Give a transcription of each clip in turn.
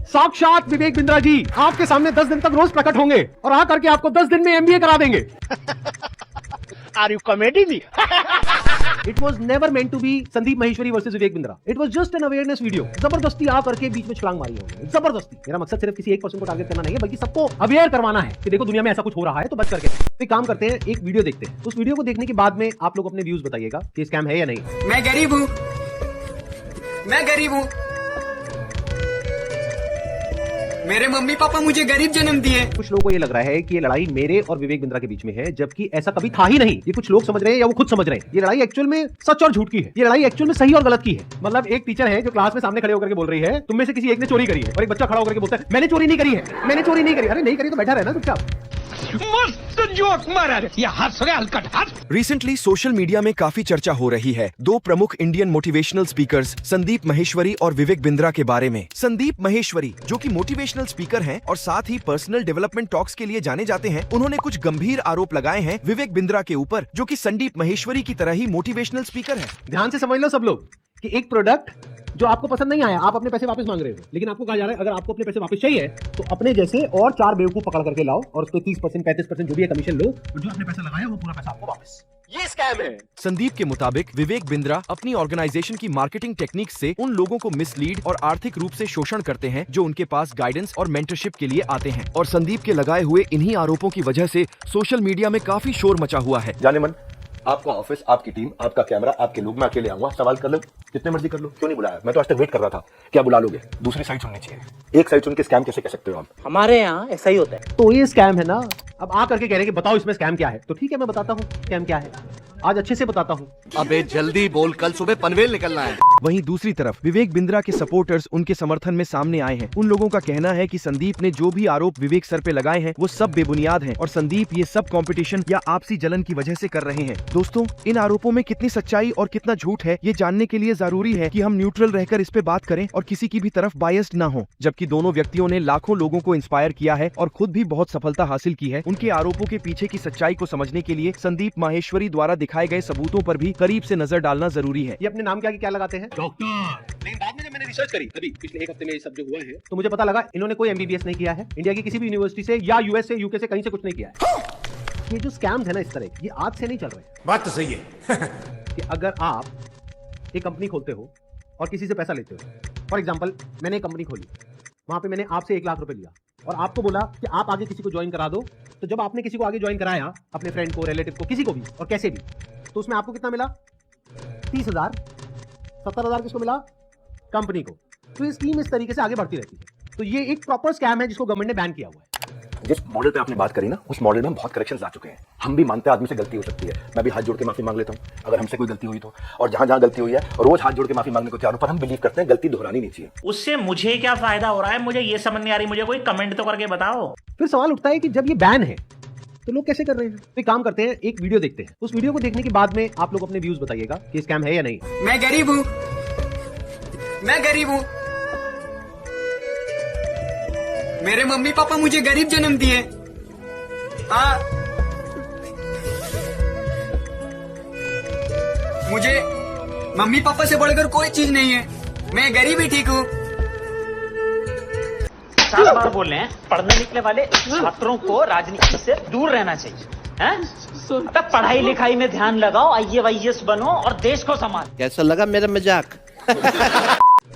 साक्षात विवेक बिंद्रा जी आपके सामने 10 दिन तक रोज प्रकट होंगे और आ करके आपको 10 दिन में एमबीए करा देंगे। Are you comedy me? It was never meant to be Sandeep Maheshwari versus Vivek Bindra. It was just an awareness video. जबरदस्ती आ करके बीच में छलांग मारी है जबरदस्ती। मेरा मकसद सिर्फ किसी एक पर्सन को टारगेट करना नहीं है, बल्कि सबको अवेयर करवाना है कि देखो दुनिया में ऐसा कुछ हो रहा है तो बच करके। तो एक काम करते हैं, एक वीडियो देखते हैं। उस वीडियो को देखने के बाद में आप लोग अपने व्यूज बताइएगा कि स्कैम है या नहीं। मैं गरीब हूँ, मैं गरीब हूँ, मेरे मम्मी पापा मुझे गरीब जन्म दिए। कुछ लोगों को ये लग रहा है कि ये लड़ाई मेरे और विवेक बिंद्रा के बीच में है, जबकि ऐसा कभी था ही नहीं। ये कुछ लोग समझ रहे हैं या वो खुद समझ रहे हैं। ये लड़ाई एक्चुअल में सच और झूठ की है। ये लड़ाई एक्चुअल में सही और गलत की है। मतलब एक टीचर है जो क्लास में सामने खड़े होकर के बोल रही है तुम में से किसी एक ने चोरी करी है, और एक बच्चा खड़ा होकर के बोलता है मैंने चोरी नहीं करी है, मैंने चोरी नहीं करी। अरे नहीं करी तो बैठा रहना चुपचाप। मस्त जोक मारा रे, ये हंस रहे हलकट हंस। रिसेंटली सोशल मीडिया में काफी चर्चा हो रही है दो प्रमुख Indian motivational speakers Sandeep Maheshwari और विवेक बिंद्रा के बारे में। संदीप महेश्वरी जो कि मोटिवेशनल स्पीकर हैं और साथ ही पर्सनल डेवलपमेंट टॉक्स के लिए जाने जाते हैं, उन्होंने कुछ गंभीर आरोप लगाए हैं विवेक बिंद्रा के ऊपर, जो कि संदीप महेश्वरी की तरह ही मोटिवेशनल स्पीकर है। ध्यान से समझ लो सब लोग कि एक प्रोडक्ट जो आपको पसंद नहीं आया, आप अपने पैसे वापस मांग रहे हो, लेकिन आपको कहा जा रहा है अगर आपको अपने पैसे वापस चाहिए तो अपने जैसे और 4 बेवकूफ पकड़ करके लाओ और उस पर 30% 35% जो भी है कमीशन लो, और जो आपने पैसा लगाया वो पूरा पैसा आपको वापस। ये स्कैम है। संदीप के मुताबिक विवेक बिंद्रा अपनी ऑर्गेनाइजेशन की मार्केटिंग टेक्निक से उन लोगों को मिसलीड और आर्थिक रूप से शोषण करते हैं जो उनके पास गाइडेंस और मेंटरशिप के लिए आते हैं। और संदीप के लगाए हुए इन्हीं आरोपों की वजह से सोशल मीडिया में काफी शोर मचा हुआ है। जाने मन आपका ऑफिस, आपकी टीम, आपका कैमरा, आपके लोग, मैं अकेले आऊंगा, सवाल कर लो जितने मर्जी कर लो, क्यों नहीं बुलाया? मैं तो आज तक वेट कर रहा था, क्या बुला लोगे? दूसरी साइड सुननी चाहिए। एक साइड सुन के स्कैम कैसे कह सकते हो आप? हमारे यहाँ ऐसा ही होता है। तो ये स्कैम है ना। अब आ करके कह रहे हैं कि बताओ इसमें स्कैम क्या है, तो ठीक है मैं बताता हूँ स्कैम क्या है। आज अच्छे से बताता हूँ। अबे जल्दी बोल, कल सुबह पनवेल निकलना है। वहीं दूसरी तरफ विवेक बिंद्रा के सपोर्टर्स उनके समर्थन में सामने आए हैं। उन लोगों का कहना है कि संदीप ने जो भी आरोप विवेक सर पे लगाए हैं वो सब बेबुनियाद हैं और संदीप ये सब कंपटीशन या आपसी जलन की वजह से कर रहे हैं। दोस्तों, इन आरोपों में कितनी सच्चाई और कितना झूठ है ये जानने के लिए जरूरी है कि हम न्यूट्रल रहकर इस पे बात करें और किसी की भी तरफ बायस्ड ना हो। जबकि दोनों व्यक्तियों ने लाखों लोगों को इंस्पायर किया है और खुद भी बहुत सफलता हासिल की है। उनके आरोपों के पीछे की सच्चाई को समझने के लिए संदीप माहेश्वरी द्वारा दिखाए गए सबूतों पर भी करीब से नजर डालना जरूरी है। ये अपने नाम क्या लगाते हैं? डॉक्टर। लेकिन बाद में जब मैंने रिसर्च करी अभी पिछले एक हफ्ते में ये सब जो हुआ है, तो मुझे पता लगा इन्होंने कोई एमबीबीएस नहीं किया है, इंडिया की किसी भी यूनिवर्सिटी से या यूएस से, यूके से, कहीं से कुछ नहीं किया है। ये जो स्कैम्स है ना इस तरह, ये आज से नहीं चल रहे। बात तो सही है। कि अगर आप एक कंपनी खोलते हो और किसी से पैसा लेते हो, फॉर एग्जाम्पल मैंने एक कंपनी खोली, वहां पे मैंने आपसे 1 लाख रुपए लिया और आपको बोला कि आप आगे किसी को ज्वाइन करा दो। तो जब आपने किसी को आगे ज्वाइन कराया, अपने फ्रेंड को, रिलेटिव को, किसी को भी और कैसे भी, तो उसमें आपको कितना मिला? 30,000। 70,000 किसको मिला? कंपनी को। तो ये स्कीम इस तरीके से आगे बढ़ती रहती है। तो ये एक प्रॉपर स्कैम है जिसको गवर्नमेंट ने बैन किया हुआ है। जिस मॉडल पे आपने बात करी ना, उस मॉडल में बहुत करेक्शंस आ चुके हैं। हम भी मानते हैं आदमी से गलती हो सकती है, मैं भी हाथ जोड़ के माफी मांग लेता हूं अगर हमसे कोई गलती हुई तो। और जहां जहां गलती हुई है रोज हाथ जोड़ के माफी मांगने को तैयार हूं, पर हम बिलीव करते हैं गलती दोहरानी नहीं चाहिए। उससे मुझे क्या फायदा हो रहा है, मुझे ये समझ नहीं आ रही। मुझे कोई कमेंट तो करके बताओ। फिर सवाल उठता है कि जब ये बैन है तो लोग कैसे कर रहे हैं? तो एक काम करते हैं, एक वीडियो देखते हैं। उस वीडियो को देखने के बाद में आप लोग अपने व्यूज बताइएगा कि स्कैम है या नहीं। मैं गरीब हूँ, मैं गरीब हूँ, मेरे मम्मी पापा मुझे गरीब जन्म दिए। हाँ, मुझे मम्मी पापा से बढ़कर कोई चीज नहीं है, मैं गरीब ही ठीक हूँ। 7 बार बोल रहे हैं, पढ़ने निकले वाले छात्रों को राजनीति से दूर रहना चाहिए। हैं? तब पढ़ाई लिखाई में ध्यान लगाओ, IAS बनो और देश को संभालो। कैसा लगा मेरा मजाक?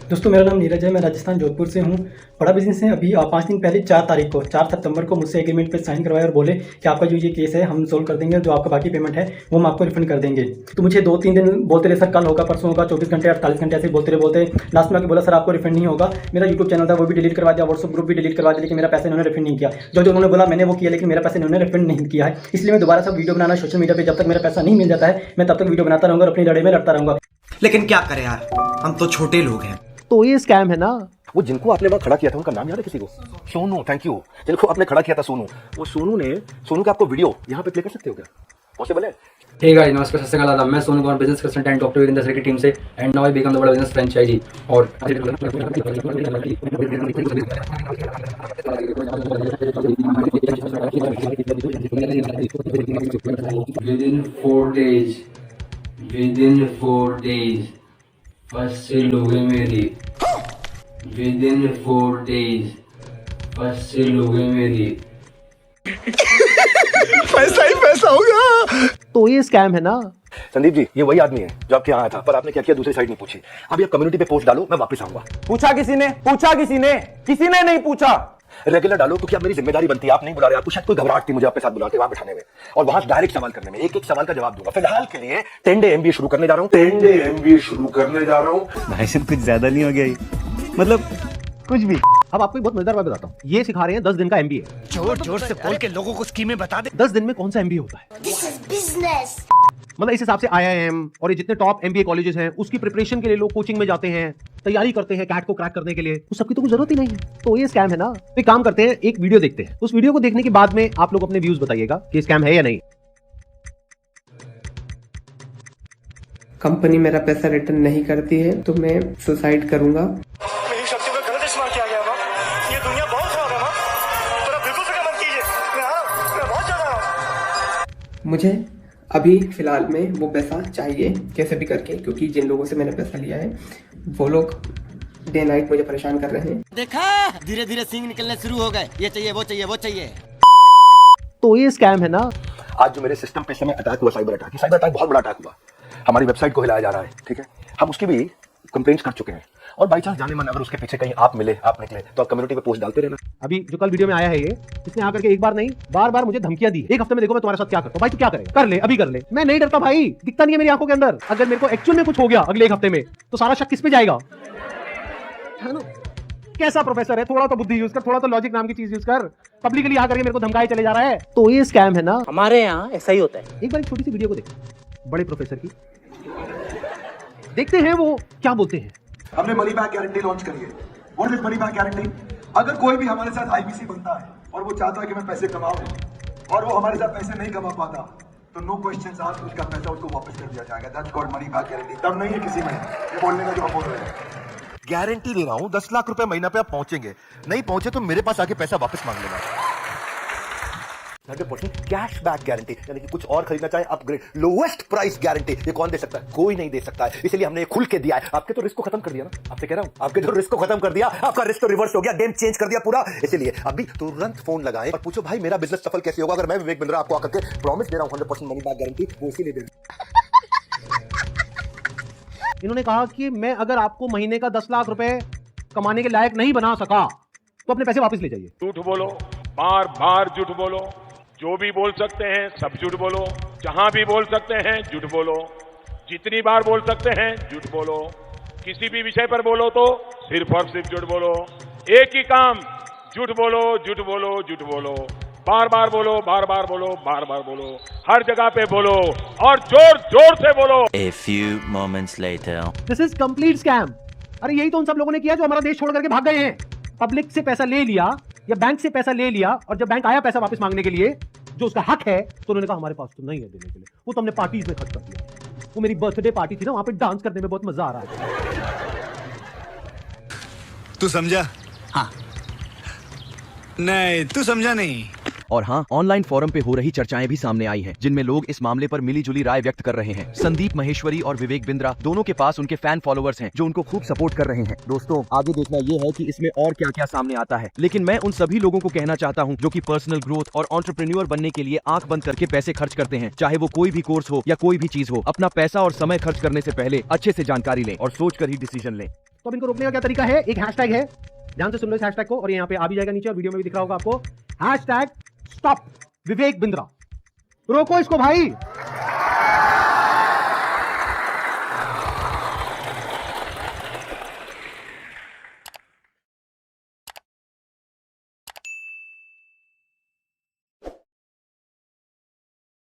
दोस्तों, मेरा नाम नीरज है, मैं राजस्थान जोधपुर से हूँ। बड़ा बिजनेस है। अभी 5 दिन पहले 4 तारीख को 4 सितंबर को मुझसे एग्रीमेंट पे साइन करवाया और बोले कि आपका जो ये केस है हम सोल्व कर देंगे, जो आपका बाकी पेमेंट है वो हम आपको रिफंड कर देंगे। तो मुझे 2-3 दिन बोलते रहे, सर कल होगा, परसों होगा, 24 घंटे 48 घंटे ऐसे बोलते लास्ट में आके बोला सर आपको रिफंड नहीं होगा। मेरा यूट्यूब चैनल था वो भी डिलीट करवा दिया, व्हाट्सअप ग्रुप भी डिलीट करवा दिया, लेकिन मेरा पैसे इन्होंने रिफंड नहीं किया। जो उन्होंने बोला मैंने वो किया, लेकिन मेरा पैसे इन्होंने रिफंड नहीं किया है। इसलिए मैं दोबारा सब वीडियो बनाना सोशल मीडिया पर, जब तक मेरा पैसा नहीं मिल जाता है मैं तब तक वीडियो बनाता रहूँगा और अपनी लड़ाई में लड़ता रहूँगा। लेकिन क्या करें यार, हम तो छोटे लोग हैं। तो ये स्कैम है ना। वो जिनको आपने वहां खड़ा किया था उनका नाम याद है किसी को? Sonu, thank you. जिनको आपने खड़ा किया था सोनू, वो सोनू का आपको वीडियो यहाँ पे प्ले कर सकते हो क्या? पॉसिबल है? हे गाइस, नमस्कार, सत श्री अकाल। मैं Sonu Kumar, business consultant doctor Virendra sir की टीम से, and now I become the world business franchisee. और within 4 days first sale हो गई मेरी। Within 4 days, बस से लोगे मेरी। पैसा ही पैसा होगा। तो ये स्कैम है ना। संदीप जी, ये वही आदमी है जो आपके यहाँ आया था, पर आपने क्या किया, दूसरी साइड नहीं पूछी। अभी आप कम्युनिटी पे पोस्ट डालो, मैं वापस आऊंगा। पूछा किसी ने किसी ने नहीं पूछा। रेगुलर डालो, क्योंकि अब मेरी जिम्मेदारी बनती है। आप नहीं बुला रहे, आपको शायद कोई घबराहट थी मुझे आपके साथ बुला के वहां बैठाने में, और वहां डायरेक्ट सवाल करने में। एक एक सवाल का जवाब दूंगा। फिलहाल के लिए 10 डे MBA शुरू करने जा रहा हूँ। 10 डे MBA शुरू करने जा रहा हूँ। भाई साहब कुछ ज्यादा नहीं हो गया ये? मतलब कुछ भी। अब आपको एक बहुत मजेदार बात बताता हूँ। ये सिखा रहे हैं 10 दिन का MBA। जोर जोर से बोल के लोगों को स्कीमें बता दे। 10 दिन में कौन सा MBA होता है? मतलब इस हिसाब से IIM और ये जितने टॉप MBA कॉलेजेस हैं, उसकी प्रिपरेशन के लिए लोग कोचिंग में जाते हैं, तैयारी करते हैं कैट को क्रैक करने के लिए। उस सबकी तो कोई जरूरत ही नहीं है। तो ये स्कैम है ना। एक काम करते हैं, एक वीडियो देखते हैं। उस वीडियो को देखने के बाद में आप लोग अपने व्यूज बताइएगा कि स्कैम है या नहीं। कंपनी मेरा पैसा रिटर्न नहीं करती है तो मैं सुसाइड करूंगा। मेरी शक्तियों का गलत इस्तेमाल किया गया ना। ये दुनिया बहुत खराब है ना। थोड़ा बिल्कुल फिक्र मत कीजिए। मैं बहुत ज्यादा। मुझे अभी फिलहाल में वो पैसा चाहिए कैसे भी करके, क्योंकि जिन लोगों से मैंने पैसा लिया है वो लोग डे नाइट मुझे परेशान कर रहे हैं। देखा, धीरे धीरे सींग निकलने शुरू हो गए। ये चाहिए वो चाहिए वो चाहिए। तो ये स्कैम है ना। आज जो मेरे सिस्टम पे समय अटैक हुआ, साइबर अटैक बहुत बड़ा अटैक हुआ। हमारी वेबसाइट को हिलाया जा रहा है, ठीक है। हम उसकी भी कंप्लेंट्स कर चुके हैं, और बाई चांस जाने मन अगर उसके पीछे कहीं आप मिले, आप निकले, तो आप कम्युनिटी पे पोस्ट डालते रहना। अभी जो कल वीडियो में आया है ये, इसने आकर के एक बार नहीं बार बार मुझे धमकियां दी। एक हफ्ते में देखो मैं तुम्हारे साथ क्या करता हूं। भाई तू क्या करेगा, कर ले, अभी कर ले। मैं नहीं डरता भाई, दिखता नहीं है मेरी आंखों के अंदर। अगर मेरे को एक्चुअल में कुछ हो गया अगले एक हफ्ते में, तो सारा शक किस पे जाएगा, है ना। कैसा प्रोफेसर है, थोड़ा तो बुद्धि यूज कर, थोड़ा तो लॉजिक नाम की चीज यूज कर। पब्लिकली आकर के मेरे को धमकाए चले जा रहा है। तो ये स्कैम है ना। हमारे यहाँ ऐसा ही होता है। एक बार एक छोटी सी वीडियो को देखो बड़े प्रोफेसर की, देखते हैं वो क्या बोलते हैं। हमने मनी बैक गारंटी लॉन्च करी है। What is money back guarantee? अगर कोई भी हमारे साथ IBC बनता है और वो चाहता है कि मैं पैसे कमाऊं और वो हमारे साथ पैसे नहीं कमा पाता, तो नो क्वेश्चंस आस्क्ड उसका पैसा उसको वापस कर दिया जाएगा। That's called money back guarantee. तब नहीं है किसी में ये बोलने का जो आप बोल रहे हैं। गारंटी दे रहा हूँ, 10 लाख रुपए महीना पे आप पहुंचेंगे, नहीं पहुंचे तो मेरे पास आके पैसा वापस मांग लेना। 100% कैश बैक गारंटी, यानी कि कुछ और खरीदना चाहे अपग्रेड, लोएस्ट प्राइस गारंटी। ये कौन दे सकता है? कोई नहीं दे सकता है, इसलिए हमने ये खुल के दिया है। आपके तो रिस्क को खत्म कर दिया ना, आपसे कह रहा हूं, आपके जो रिस्क को खत्म कर दिया, आपका रिस्क तो रिवर्स हो गया, गेम चेंज कर दिया पूरा। इसलिए अभी तुरंत फोन लगाएं और पूछो भाई मेरा बिजनेस सफल कैसे होगा। अगर मैं विवेक बिंद्रा आपको आकर के प्रॉमिस दे रहा हूं 100% मनी बैक गारंटी, वो इसीलिए दे रहा हूं। इन्होंने कहा कि मैं अगर आपको महीने का 10 लाख रुपए कमाने के लायक नहीं बना सका तो अपने पैसे वापस ले जाइए। झूठ बोलो, बार बार झूठ बोलो, जो भी बोल सकते हैं सब झूठ बोलो, जहां भी बोल सकते हैं झूठ बोलो, जितनी बार बोल सकते हैं झूठ बोलो, किसी भी विषय पर बोलो तो सिर्फ और सिर्फ झूठ बोलो। एक ही काम, झूठ बोलो झूठ बोलो झूठ बोलो, बार बार बोलो, बार बार बोलो, बार बार बोलो, हर जगह पे बोलो और जोर जोर से बोलो। A few moments later. This is complete scam. अरे यही तो उन सब लोगों ने किया जो हमारा देश छोड़ करके भाग गए हैं। पब्लिक से पैसा ले लिया या बैंक से पैसा ले लिया, और जब बैंक आया पैसा वापस मांगने के लिए जो उसका हक है, तो उन्होंने कहा हमारे पास तो नहीं है देने के लिए। वो तो हमने पार्टीज में खर्च कर दिया। वो मेरी बर्थडे पार्टी थी ना, वहां पे डांस करने में बहुत मजा आ रहा है। तू समझा? हाँ। नहीं तू समझा नहीं। और हाँ, ऑनलाइन फोरम पे हो रही चर्चाएं भी सामने आई हैं, जिनमें लोग इस मामले पर मिलीजुली राय व्यक्त कर रहे हैं। संदीप महेश्वरी और विवेक बिंद्रा दोनों के पास उनके फैन फॉलोअर्स हैं जो उनको खूब सपोर्ट कर रहे हैं। दोस्तों, आगे देखना ये है कि इसमें और क्या क्या सामने आता है। लेकिन मैं उन सभी लोगों को कहना चाहता हूँ जो कि पर्सनल ग्रोथ और एंटरप्रेन्योर बनने के लिए आंख बंद करके पैसे खर्च करते हैं, चाहे वो कोई भी कोर्स हो या कोई भी चीज हो। अपना पैसा और समय खर्च करने से पहले अच्छे से जानकारी लें और सोच कर ही डिसीजन लें। तो अब इनको रोकने का क्या तरीका है? एक हैशटैग है, ध्यान से सुन लो इस हैशटैग को, और यहाँ पे आ भी जाएगा नीचे और वीडियो में भी दिख रहा होगा आपको। Hashtag stop Vivek Bindra. रोको इसको भाई।